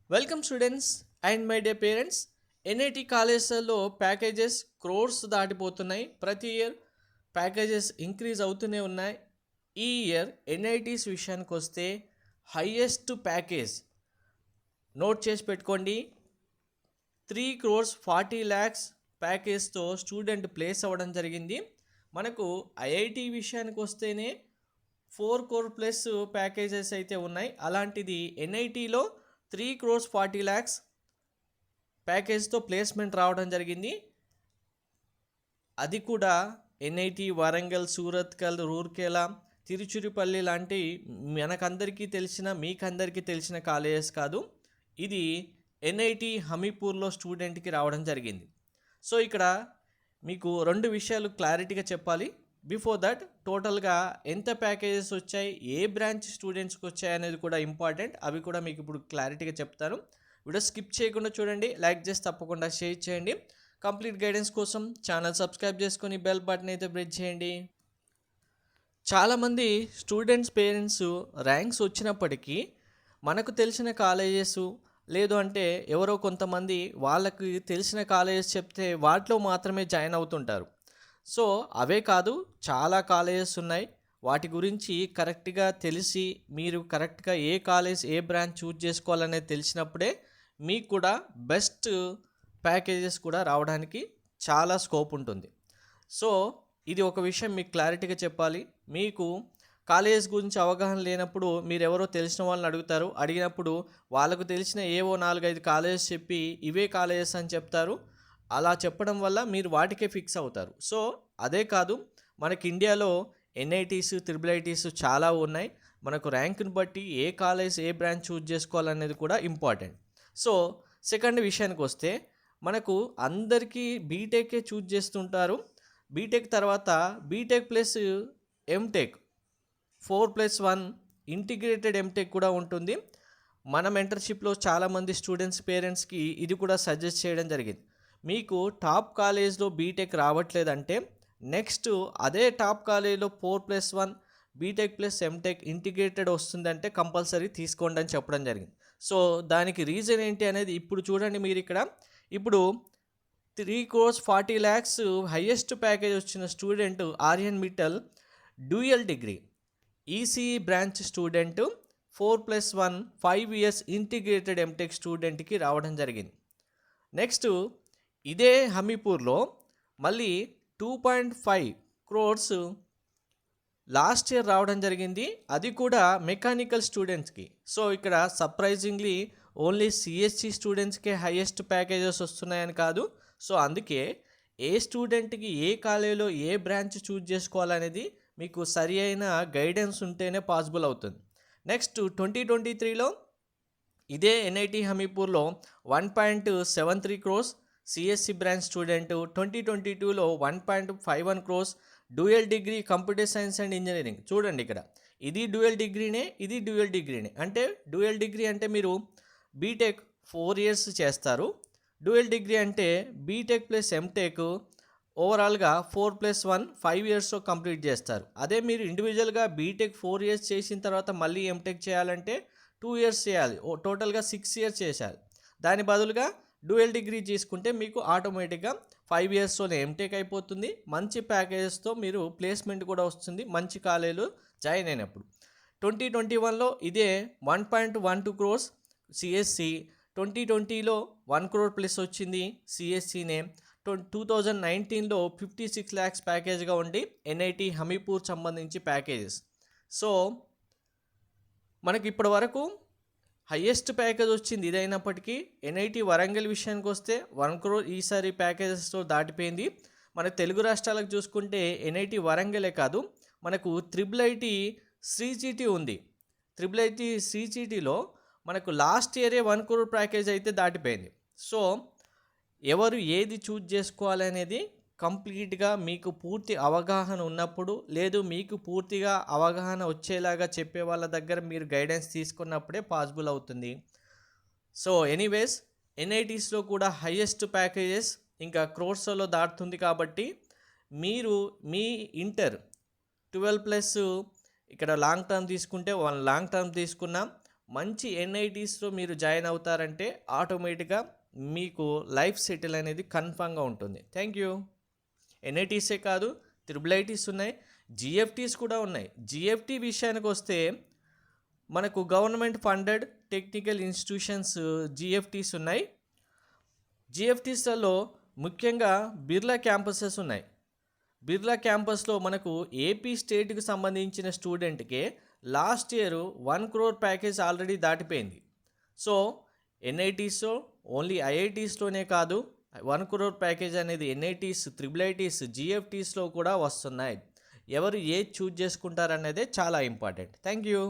Welcome students and my day parents. NIT కాలేజెస్లో packages crores దాటిపోతున్నాయి. ప్రతి year packages increase అవుతూనే ఉన్నాయి. ఈ ఇయర్ ఎన్ఐటీస్ విషయానికి వస్తే హైయెస్ట్ ప్యాకేజ్ నోట్ చేసి పెట్టుకోండి. 3,40,00,000 ప్యాకేజ్తో స్టూడెంట్ ప్లేస్ అవ్వడం జరిగింది. మనకు ఐఐటి విషయానికి వస్తేనే 4 crore ప్లస్ ప్యాకేజెస్ అయితే ఉన్నాయి. అలాంటిది ఎన్ఐటీలో 3,40,00,000 ప్యాకేజ్తో ప్లేస్మెంట్ రావడం జరిగింది. అది కూడా ఎన్ఐటి వరంగల్, సూరత్కల్, రూర్కేలా, తిరుచురిపల్లి లాంటి మనకందరికీ తెలిసిన మీకందరికీ తెలిసిన కాలేజెస్ కాదు. ఇది ఎన్ఐటి హమీపూర్లో స్టూడెంట్కి రావడం జరిగింది. సో ఇక్కడ మీకు 2 విషయాలు క్లారిటీగా చెప్పాలి. బిఫోర్ దట్ టోటల్గా ఎంత ప్యాకేజెస్ వచ్చాయి, ఏ బ్రాంచ్ స్టూడెంట్స్కి వచ్చాయి అనేది కూడా ఇంపార్టెంట్. అవి కూడా మీకు ఇప్పుడు క్లారిటీగా చెప్తాను. వీడియో స్కిప్ చేయకుండా చూడండి, లైక్ చేసి తప్పకుండా షేర్ చేయండి. కంప్లీట్ గైడెన్స్ కోసం ఛానల్ సబ్స్క్రైబ్ చేసుకొని బెల్ బటన్ అయితే ప్రెస్ చేయండి. చాలామంది స్టూడెంట్స్ పేరెంట్స్ ర్యాంక్స్ వచ్చినప్పటికీ మనకు తెలిసిన కాలేజెస్ లేదు అంటే ఎవరో కొంతమంది వాళ్ళకి తెలిసిన కాలేజెస్ చెప్తే వాటిలో మాత్రమే జాయిన్ అవుతుంటారు. సో అవే కాదు, చాలా కాలేజెస్ ఉన్నాయి. వాటి గురించి కరెక్ట్గా తెలిసి మీరు కరెక్ట్గా ఏ కాలేజ్ ఏ బ్రాంచ్ చూజ్ చేసుకోవాలనేది తెలిసినప్పుడే మీకు కూడా బెస్ట్ ప్యాకేజెస్ కూడా రావడానికి చాలా స్కోప్ ఉంటుంది. సో ఇది ఒక విషయం మీకు క్లారిటీగా చెప్పాలి. మీకు కాలేజెస్ గురించి అవగాహన లేనప్పుడు మీరు ఎవరో తెలిసిన వాళ్ళని అడుగుతారు. అడిగినప్పుడు వాళ్ళకు తెలిసిన ఏవో 4-5 కాలేజెస్ చెప్పి ఇవే కాలేజెస్ అని చెప్తారు. అలా చెప్పడం వల్ల మీరు వాటికే ఫిక్స్ అవుతారు. సో అదే కాదు, మనకి ఇండియాలో ఎన్ఐటీస్, ట్రిపుల్ ఐటీస్ చాలా ఉన్నాయి. మనకు ర్యాంకుని బట్టి ఏ కాలేజ్ ఏ బ్రాంచ్ చూజ్ చేసుకోవాలనేది కూడా ఇంపార్టెంట్. సో సెకండ్ విషయానికి వస్తే మనకు అందరికీ బీటెకే చూజ్ చేస్తుంటారు. బీటెక్ తర్వాత BTech plus MTech 4+1 integrated MTech కూడా ఉంటుంది. మన మెంటర్షిప్లో చాలామంది స్టూడెంట్స్ పేరెంట్స్కి ఇది కూడా సజెస్ట్ చేయడం జరిగింది. మీకు టాప్ కాలేజ్లో బీటెక్ రావట్లేదంటే నెక్స్ట్ అదే టాప్ కాలేజ్లో 4+1 బీటెక్ ప్లస్ ఎంటెక్ ఇంటిగ్రేటెడ్ వస్తుందంటే కంపల్సరీ తీసుకోండి అని చెప్పడం జరిగింది. సో దానికి రీజన్ ఏంటి అనేది ఇప్పుడు చూడండి. మీరు ఇక్కడ ఇప్పుడు 3,40,00,000 హైయెస్ట్ ప్యాకేజ్ వచ్చిన student Aryan Mittal dual degree ECE branch student 4+1 5 years integrated MTech స్టూడెంట్కి రావడం జరిగింది. నెక్స్ట్ ఇదే హమీపూర్లో మళ్ళీ 2.5 crores లాస్ట్ ఇయర్ రావడం జరిగింది. అది కూడా మెకానికల్ స్టూడెంట్స్కి. సో ఇక్కడ సర్ప్రైజింగ్లీ ఓన్లీ సిఎస్సి స్టూడెంట్స్కే హైయెస్ట్ ప్యాకేజెస్ వస్తున్నాయని కాదు. సో అందుకే ఏ స్టూడెంట్కి ఏ కాలేజీలో ఏ బ్రాంచ్ చూజ్ చేసుకోవాలనేది మీకు సరి అయిన గైడెన్స్ ఉంటేనే పాసిబుల్ అవుతుంది. నెక్స్ట్ 2023లో ఇదే ఎన్ఐటి హమీపూర్లో 1.73 crores సిఎస్సి బ్రాంచ్ స్టూడెంట్, 2022లో 1.51 crores dual degree computer science and engineering. చూడండి ఇక్కడ ఇది డ్యూయల్ డిగ్రీనే, ఇది డ్యూయల్ డిగ్రీనే. అంటే డ్యూయల్ డిగ్రీ అంటే మీరు బీటెక్ 4 years చేస్తారు. డ్యూయల్ డిగ్రీ అంటే బీటెక్ ప్లస్ ఎంటెక్ ఓవరాల్గా 4+1 5 yearsలో కంప్లీట్ చేస్తారు. అదే మీరు ఇండివిజువల్గా బీటెక్ 4 years చేసిన తర్వాత మళ్ళీ ఎంటెక్ చేయాలంటే 2 years చేయాలి. టోటల్గా 6 years చేశారు. దాని బదులుగా డ్యూయల్ డిగ్రీ తీసుకుంటే మీకు ఆటోమేటిక్గా 5 yearsలోనే ఎంటెక్ అయిపోతుంది. మంచి ప్యాకేజెస్తో మీరు ప్లేస్మెంట్ కూడా వస్తుంది మంచి కాలేజీలో జాయిన్ అయినప్పుడు. 2021లో ఇదే 1.12 crores సిఎస్సి, 2020లో 1 crore ప్లస్ వచ్చింది సిఎస్సినే. 2019లో 56 lakhs ప్యాకేజ్గా ఉండి ఎన్ఐటి హమీపూర్ సంబంధించి ప్యాకేజెస్. సో మనకి ఇప్పటి వరకు హయ్యెస్ట్ ప్యాకేజ్ వచ్చింది ఇదైనప్పటికీ ఎన్ఐటి వరంగల్ విషయానికి వస్తే 1 crore ఈసారి ప్యాకేజెస్తో దాటిపోయింది. మన తెలుగు రాష్ట్రాలకు చూసుకుంటే ఎన్ఐటి వరంగలే కాదు, మనకు ట్రిపుల్ ఐటి శ్రీచిటి ఉంది. ట్రిపుల్ ఐటి శ్రీచిటిలో మనకు లాస్ట్ ఇయరే 1 crore ప్యాకేజ్ అయితే దాటిపోయింది. సో ఎవరు ఏది చూజ్ చేసుకోవాలి అనేది కంప్లీట్గా మీకు పూర్తి అవగాహన ఉన్నప్పుడు, లేదు మీకు పూర్తిగా అవగాహన వచ్చేలాగా చెప్పే వాళ్ళ దగ్గర మీరు గైడెన్స్ తీసుకున్నప్పుడే పాసిబుల్ అవుతుంది. సో ఎనీవేస్ ఎన్ఐటీస్లో కూడా హైయెస్ట్ ప్యాకేజెస్ ఇంకా క్రోర్స్లో దాటుతుంది. కాబట్టి మీరు మీ ఇంటర్ 12+ ఇక్కడ లాంగ్ టర్మ్ తీసుకుంటే 1 లాంగ్ టర్మ్ తీసుకున్నా మంచి ఎన్ఐటీస్లో మీరు జాయిన్ అవుతారంటే ఆటోమేటిక్గా మీకు లైఫ్ సెటిల్ అనేది కన్ఫామ్గా ఉంటుంది. Thank you. ఎన్ఐటీసే కాదు, త్రిబుల్ ఐటీస్ ఉన్నాయి, జిఎఫ్టీస్ కూడా ఉన్నాయి. జిఎఫ్టీ విషయానికి వస్తే మనకు government funded technical institutions GFTs ఉన్నాయి. జిఎఫ్టీస్లలో ముఖ్యంగా బిర్లా క్యాంపసెస్ ఉన్నాయి. బిర్లా క్యాంపస్లో మనకు ఏపీ స్టేట్కి సంబంధించిన స్టూడెంట్కి last year 1 crore package already దాటిపోయింది. సో ఎన్ఐటీస్లో ఓన్లీ ఐఐటీస్లోనే కాదు, 1 crore ప్యాకేజ్ అనేది ఎన్ఐటీస్, త్రిబుల్ ఐటీస్, జిఎఫ్టీస్లో కూడా వస్తున్నాయి. ఎవరు ఏది చూజ్ చేసుకుంటారనేదే చాలా ఇంపార్టెంట్. Thank you.